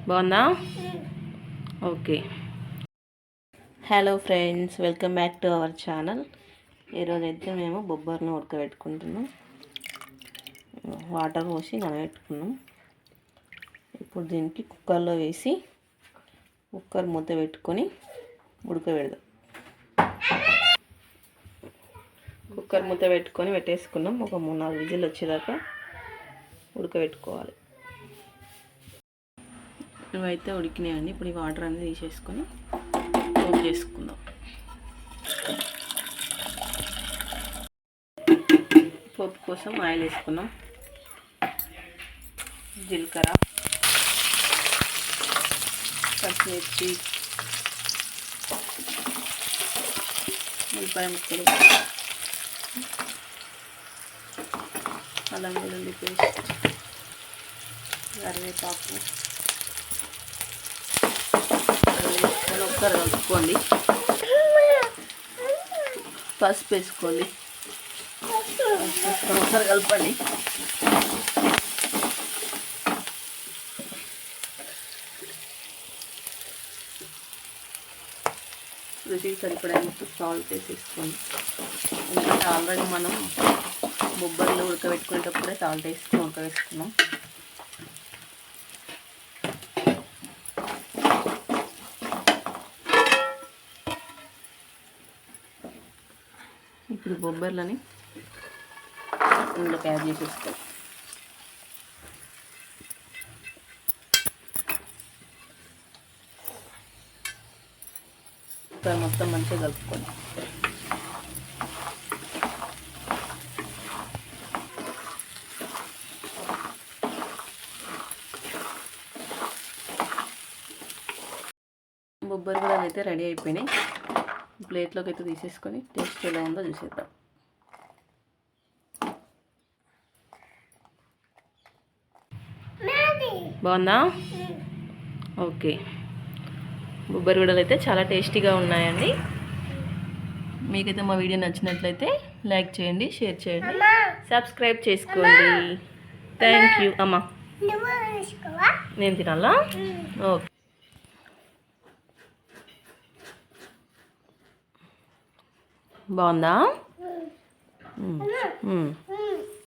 బాగుందా? Okay. Hello friends, welcome back to our channel. ఈరోజు అయితే మేము బొబ్బర్ను ఉడకబెట్టుకుంటున్నాం. వాటర్ పోసి నానబెట్టుకున్నాం. ఇప్పుడు దీనికి కుక్కర్లో వేసి కుక్కర్ మూత పెట్టుకొని ఉడకబెడదాం. కుక్కర్ మూత పెట్టుకొని పెట్టేసుకున్నాం. ఒక 3-4 విజిల్ వచ్చేదాకా ఉడకబెట్టుకోవాలి. ఇవైతే ఉడికినాయండి. ఇప్పుడు ఈ వాటర్ అనేది తీసేసుకొని పోపు చేసుకుందాం. పోపు కోసం ఆయిల్ వేసుకున్నాం. జీలకర్ర, పచ్చిమిర్చి, ఉల్లిపాయ ముక్కలు, అల్లం వెల్లుల్లి పేస్ట్, కరివేపాకు వేసుకొని ఒకసారి కలుపుకోండి. పసుపు వేసుకోండి. ఒకసారి కలపండి. రుచికి సరిపడేందుకు సాల్ట్ వేసేసుకోండి. ఎందుకంటే ఆల్రెడీ మనం బొబ్బర్లు ఉడకబెట్టుకునేటప్పుడే సాల్ట్ వేసుకొని ఉడకవేసుకున్నాం. ఇప్పుడు బొబ్బర్లని ఇందులోకి యాడ్ చేసేస్తాం. మొత్తం మంచిగా కలుపుకోండి. బొబ్బరి కూడా అయితే రెడీ అయిపోయినాయి. ప్లేట్లోకి అయితే తీసేసుకొని టేస్ట్ ఎలా ఉందో చూసేద్దాం. బాగుందా? ఓకే. బొబ్బరి వడలు అయితే చాలా టేస్టీగా ఉన్నాయండి. మీకైతే మా వీడియో నచ్చినట్లయితే లైక్ చేయండి, షేర్ చేయండి, సబ్స్క్రైబ్ చేసుకోండి. Thank you. అమ్మా నేను తినాలా? ఓకే. బాగుందా?